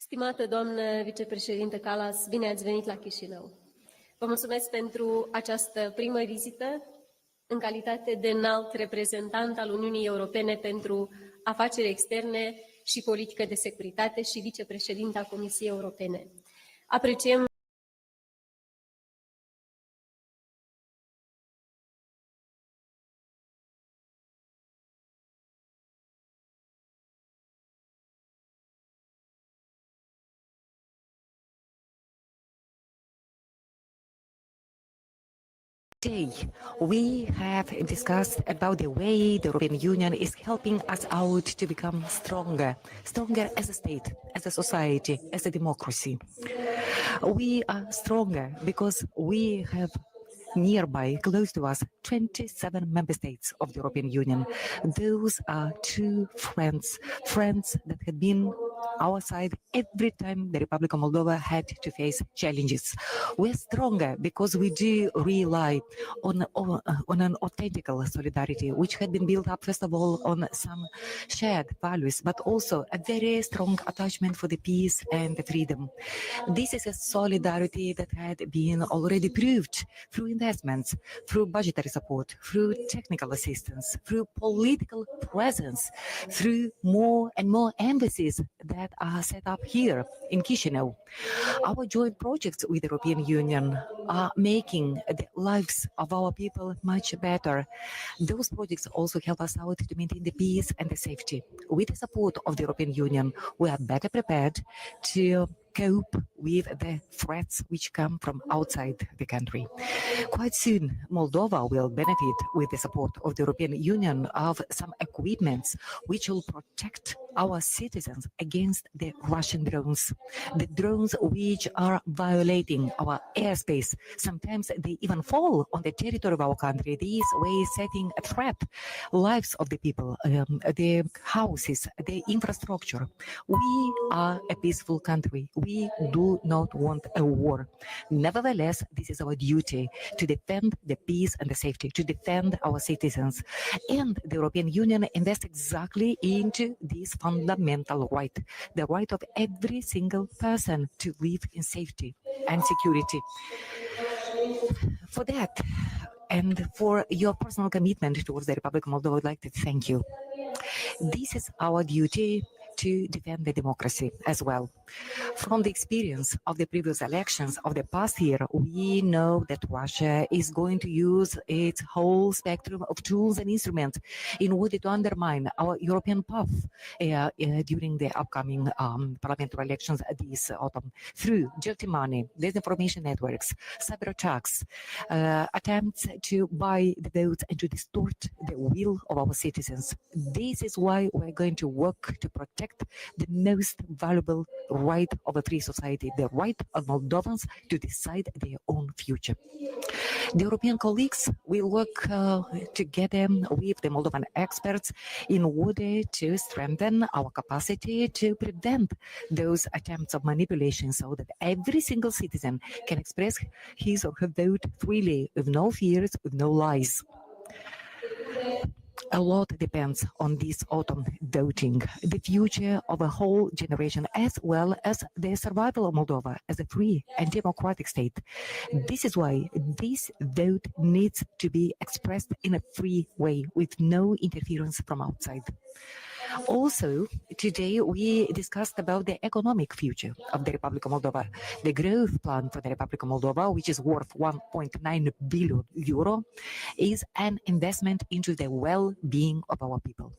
Stimată doamnă vicepreședintă Kallas, bine ați venit la Chișinău. Vă mulțumesc pentru această primă vizită în calitate de înalt reprezentant al Uniunii Europene pentru afaceri externe și politică de securitate și vicepreședinta Comisiei Europene. Apreciem Today, we have discussed about the way the European Union is helping us out to become stronger as a state, as a society, as a democracy. We are stronger because we have nearby, close to us, 27 member states of the European Union. Those are true friends that had been our side every time the Republic of Moldova had to face challenges. We're stronger because we do rely on an authentic solidarity, which had been built up, first of all, on some shared values, but also a very strong attachment for the peace and the freedom. This is a solidarity that had been already proved through investments, through budgetary support, through technical assistance, through political presence, through more and more embassies that are set up here in Chișinău. Our joint projects with the European Union are making the lives of our people much better. Those projects also help us out to maintain the peace and the safety. With the support of the European Union, we are better prepared to cope with the threats which come from outside the country. Quite soon, Moldova will benefit with the support of the European Union of some equipments which will protect our citizens against the Russian drones. The drones which are violating our airspace. Sometimes they even fall on the territory of our country, this way setting a threat lives of the people, the houses, the infrastructure. We are a peaceful country. We do not want a war. Nevertheless, this is our duty to defend the peace and the safety, to defend our citizens. And the European Union invests exactly into this fundamental right, the right of every single person to live in safety and security. For that, and for your personal commitment towards the Republic of Moldova, I would like to thank you. This is our duty to defend the democracy as well. From the experience of the previous elections of the past year, we know that Russia is going to use its whole spectrum of tools and instruments in order to undermine our European path during the upcoming parliamentary elections this autumn through dirty money, disinformation networks, cyber attacks, attempts to buy the votes and to distort the will of our citizens. This is why we're going to work to protect the most valuable right of a free society, the right of Moldovans to decide their own future. The European colleagues will work together with the Moldovan experts in order to strengthen our capacity to prevent those attempts of manipulation so that every single citizen can express his or her vote freely, with no fears, with no lies. A lot depends on this autumn voting, the future of a whole generation, as well as the survival of Moldova as a free and democratic state. This is why this vote needs to be expressed in a free way, with no interference from outside. Also, today we discussed about the economic future of the Republic of Moldova. The growth plan for the Republic of Moldova, which is worth 1.9 billion euro, is an investment into the well-being of our people.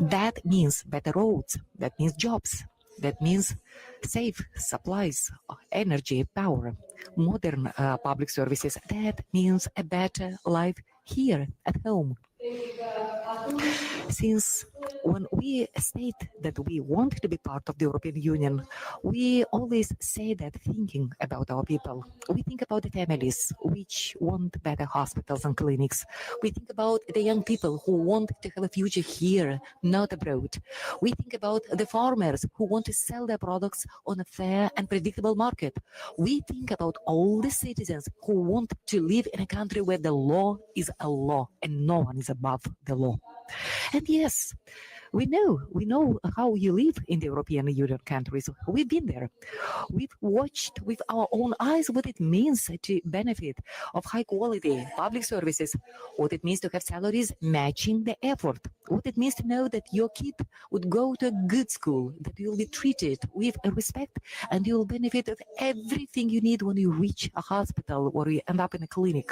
That means better roads, that means jobs, that means safe supplies, energy, power, modern public services. That means a better life here at home. Since when we state that we want to be part of the European Union, we always say that thinking about our people. We think about the families which want better hospitals and clinics. We think about the young people who want to have a future here, not abroad. We think about the farmers who want to sell their products on a fair and predictable market. We think about all the citizens who want to live in a country where the law is a law and no one is above the law. And yes, We know how you live in the European Union countries. We've been there. We've watched with our own eyes what it means to benefit of high quality public services, what it means to have salaries matching the effort, what it means to know that your kid would go to a good school, that you'll be treated with respect, and you'll benefit of everything you need when you reach a hospital or you end up in a clinic.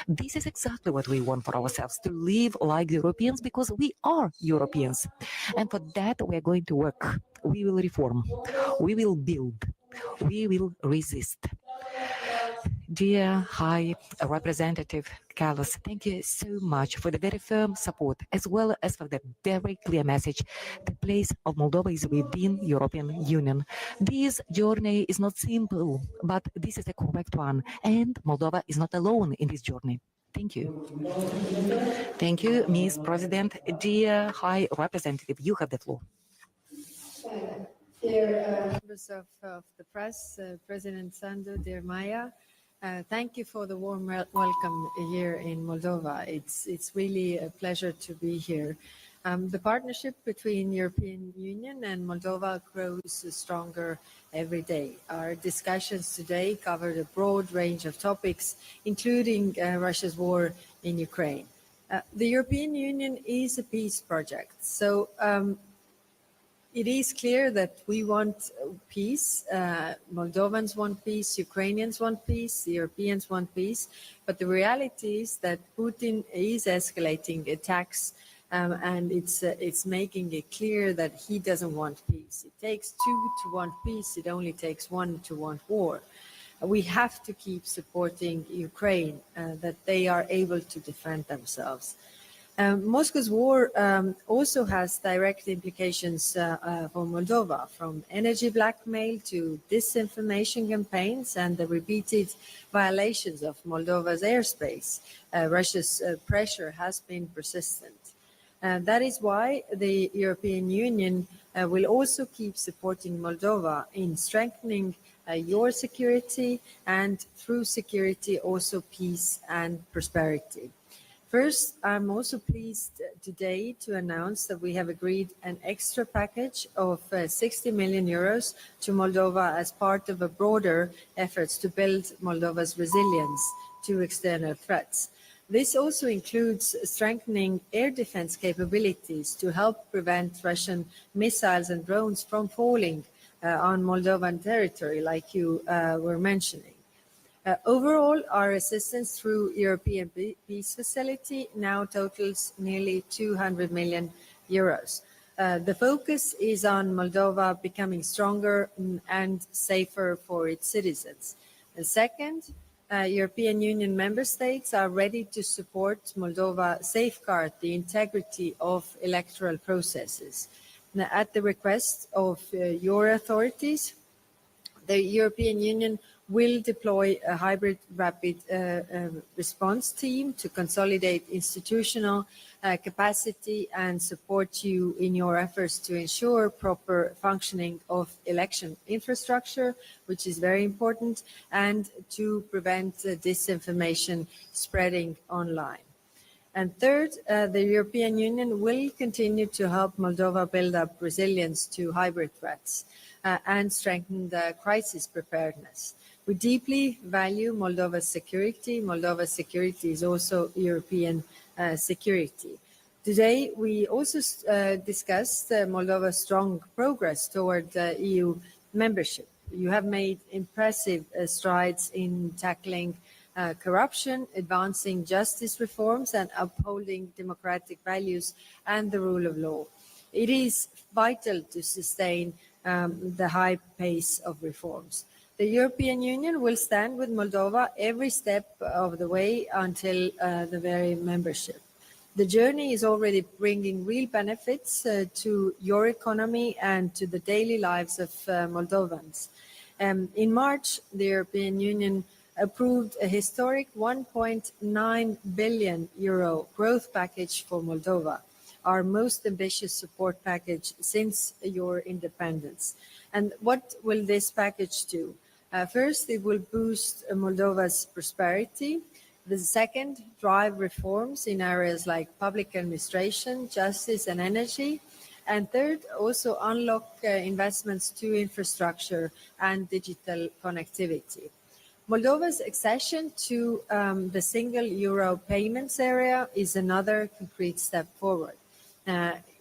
This is exactly what we want for ourselves, to live like Europeans, because we are Europeans. And for that, we are going to work. We will reform. We will build. We will resist. Dear High Representative Kallas, thank you so much for the very firm support, as well as for the very clear message. The place of Moldova is within European Union. This journey is not simple, but this is the correct one, and Moldova is not alone in this journey. Thank you. Thank you, Ms. President. Dear High Representative, you have the floor. Dear members of the press, President Sandu, dear Maya, thank you for the warm welcome here in Moldova. It's really a pleasure to be here. The partnership between European Union and Moldova grows stronger every day. Our discussions today covered a broad range of topics, including Russia's war in Ukraine. The European Union is a peace project, so it is clear that we want peace. Moldovans want peace, Ukrainians want peace, Europeans want peace. But the reality is that Putin is escalating attacks, and it's making it clear that he doesn't want peace. It takes two to want peace. It only takes one to want war. We have to keep supporting Ukraine, that they are able to defend themselves. Moscow's war also has direct implications for Moldova, from energy blackmail to disinformation campaigns and the repeated violations of Moldova's airspace. Russia's pressure has been persistent. That is why the European Union will also keep supporting Moldova in strengthening your security, and through security also peace and prosperity. First, I'm also pleased today to announce that we have agreed an extra package of 60 million euros to Moldova as part of a broader efforts to build Moldova's resilience to external threats. This also includes strengthening air defense capabilities to help prevent Russian missiles and drones from falling on Moldovan territory, like you were mentioning. Overall, our assistance through European Peace Facility now totals nearly 200 million euros. The focus is on Moldova becoming stronger and safer for its citizens. And second, European Union member states are ready to support Moldova safeguard the integrity of electoral processes. Now, at the request of your authorities, the European Union will deploy a hybrid rapid response team to consolidate institutional capacity and support you in your efforts to ensure proper functioning of election infrastructure, which is very important, and to prevent disinformation spreading online. And third, the European Union will continue to help Moldova build up resilience to hybrid threats and strengthen the crisis preparedness. We deeply value Moldova's security. Moldova's security is also European security. Today, we also discussed Moldova's strong progress toward EU membership. You have made impressive strides in tackling corruption, advancing justice reforms, and upholding democratic values and the rule of law. It is vital to sustain the high pace of reforms. The European Union will stand with Moldova every step of the way until the very membership. The journey is already bringing real benefits to your economy and to the daily lives of Moldovans. In March, the European Union approved a historic 1.9 billion euro growth package for Moldova, our most ambitious support package since your independence. And what will this package do? First, it will boost Moldova's prosperity. The second, drive reforms in areas like public administration, justice, and energy. And third, also unlock investments to infrastructure and digital connectivity. Moldova's accession to the single euro payments area is another concrete step forward.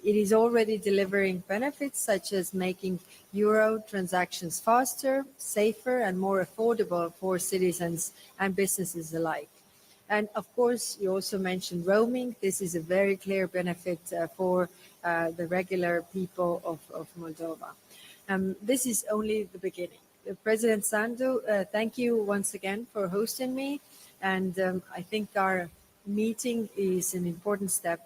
It is already delivering benefits such as making euro transactions faster, safer, and more affordable for citizens and businesses alike. And of course, you also mentioned roaming. This is a very clear benefit for the regular people of Moldova. This is only the beginning. President Sandu, thank you once again for hosting me. And I think our meeting is an important step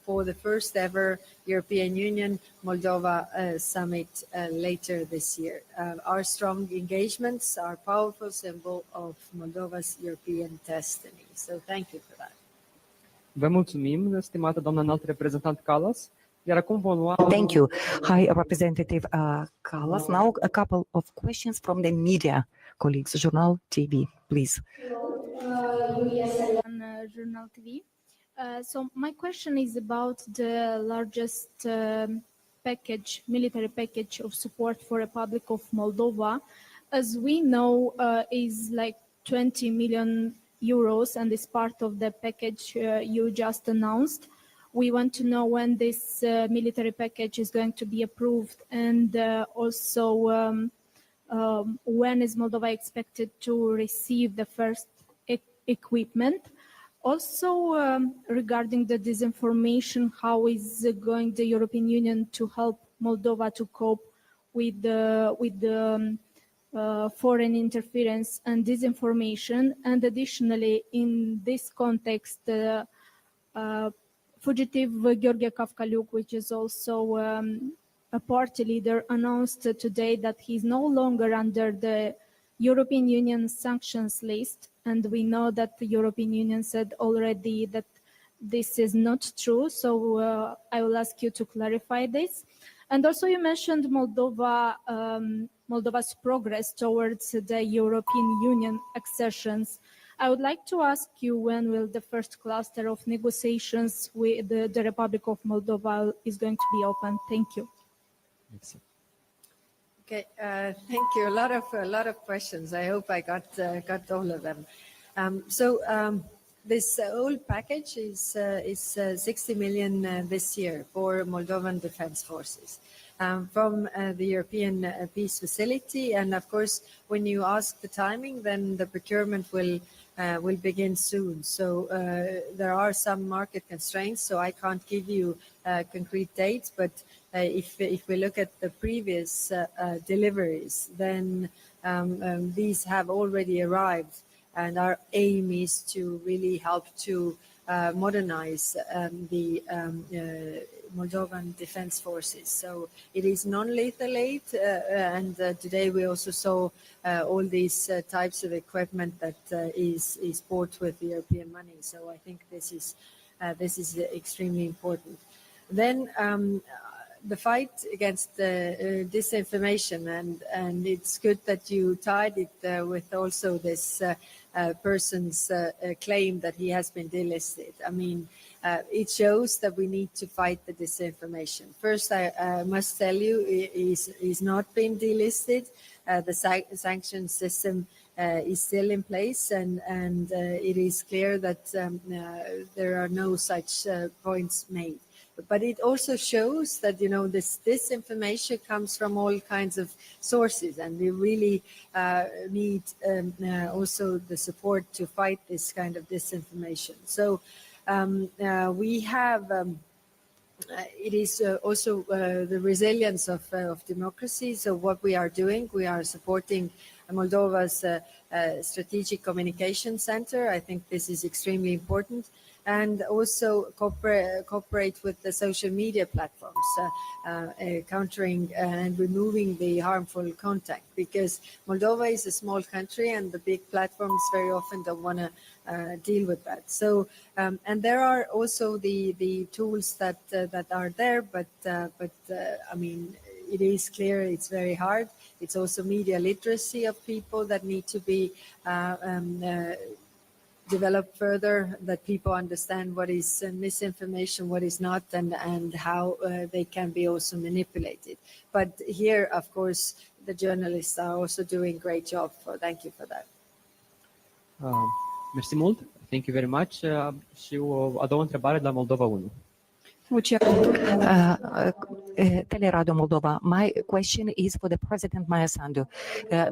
for the first ever European Union Moldova summit later this year. Our strong engagements are a powerful symbol of Moldova's European destiny. So thank you for that. Vă mulțumim, stimată doamnă înalt reprezentant Kallas. Iar acum vom lua... Thank you, High Representative Kallas. Now a couple of questions from the media colleagues. Journal TV, please. On Journal TV. So my question is about the largest package, military package of support for Republic of Moldova. As we know, is like 20 million euros and is part of the package you just announced. We want to know when this military package is going to be approved, and also when is Moldova expected to receive the first equipment. Also, regarding the disinformation, how is going the European Union to help Moldova to cope with the foreign interference and disinformation? And additionally, in this context, fugitive Gheorghe Cafcaliuc, which is also a party leader, announced today that he's no longer under the European Union sanctions list. And we know that the European Union said already that this is not true. So I will ask you to clarify this. And also you mentioned Moldova's progress towards the European Union accessions. I would like to ask you, when will the first cluster of negotiations with the Republic of Moldova is going to be open? Thank you. Okay, thank you. A lot of questions. I hope I got all of them. This whole package is 60 million this year for Moldovan Defense Forces from the European Peace Facility. And of course, when you ask the timing, then the procurement will begin soon. So there are some market constraints, so I can't give you concrete dates, but if we look at the previous deliveries, then these have already arrived, and our aim is to really help to modernize the Moldovan Defense Forces. So it is non-lethal aid, and today we also saw all these types of equipment that is bought with European money. So I think this is extremely important. Then the fight against disinformation, and it's good that you tied it with also this person's claim that he has been delisted. I mean, it shows that we need to fight the disinformation. First, I must tell you, he's not been delisted. The sanction system is still in place, and it is clear that there are no such points made. But it also shows that, you know, this disinformation comes from all kinds of sources, and we really need also the support to fight this kind of disinformation. So we have, it is also the resilience of democracy. So what we are doing, we are supporting Moldova's strategic communication center. I think this is extremely important. And also cooperate with the social media platforms, countering and removing the harmful content, because Moldova is a small country and the big platforms very often don't want to deal with that. So, and there are also the tools that are there, but I mean, it is clear it's very hard. It's also media literacy of people that need to be develop further, that people understand what is misinformation, what is not, and how they can be also manipulated. But here, of course, the journalists are also doing great job. Thank you for that. Mersi mult, thank you very much. Și a doua întrebare de la Moldova 1. Teleradio Moldova. My question is for the President Maia Sandu.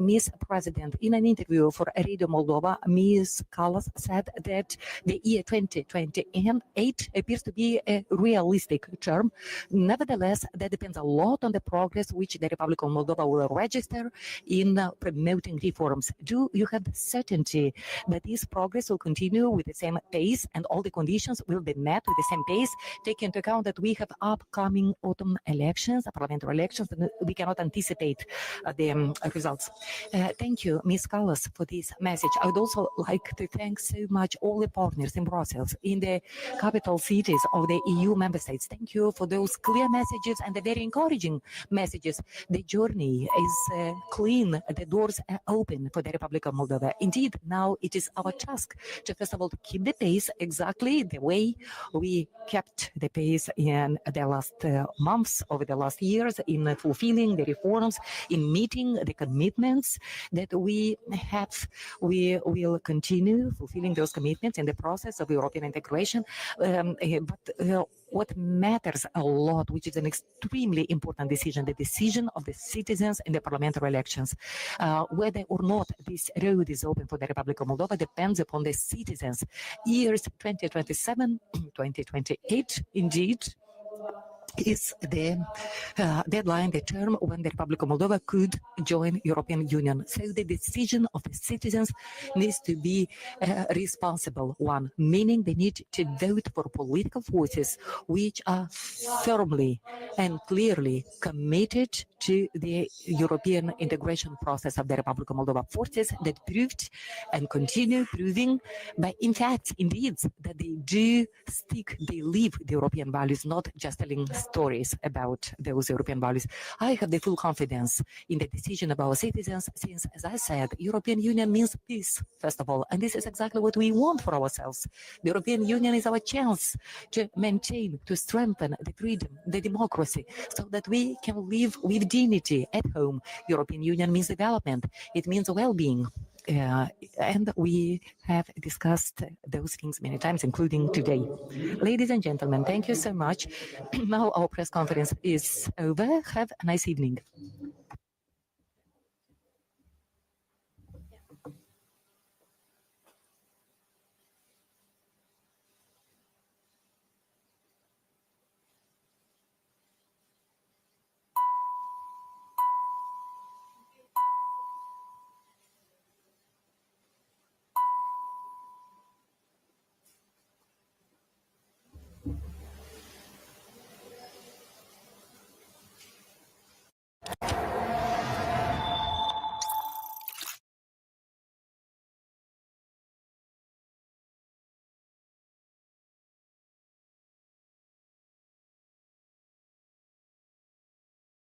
Ms. President, in an interview for Radio Moldova, Ms. Kallas said that the year 2028 appears to be a realistic term. Nevertheless, that depends a lot on the progress which the Republic of Moldova will register in promoting reforms. Do you have the certainty that this progress will continue with the same pace and all the conditions will be met with the same pace, taking into account that we have upcoming autumn elections, parliamentary elections, and we cannot anticipate the results? Thank you, Ms. Kallas, for this message. I would also like to thank so much all the partners in Brussels, in the capital cities of the EU member states. Thank you for those clear messages and the very encouraging messages. The journey is clean, the doors are open for the Republic of Moldova. Indeed, now it is our task to, first of all, to keep the pace exactly the way we kept the pace in the last months, over the last years, in fulfilling the reforms, in meeting the commitments that we have. We will continue fulfilling those commitments in the process of European integration. But what matters a lot, which is an extremely important decision, the decision of the citizens in the parliamentary elections. Whether or not this road is open for the Republic of Moldova depends upon the citizens. Years 2027, 2028, indeed, is the deadline, the term when the Republic of Moldova could join European Union. So the decision of the citizens needs to be a responsible one, meaning they need to vote for political forces which are firmly and clearly committed to the European integration process of the Republic of Moldova. Forces that proved and continue proving by in fact, indeed, that they do stick, they live the European values, not just telling stories about those European values. I have the full confidence in the decision of our citizens since, as I said, European Union means peace, first of all, and this is exactly what we want for ourselves. The European Union is our chance to maintain, to strengthen the freedom, the democracy, so that we can live with dignity at home. European Union means development. It means well-being. And we have discussed those things many times, including today. Ladies and gentlemen, thank you so much. Now our press conference is over. Have a nice evening.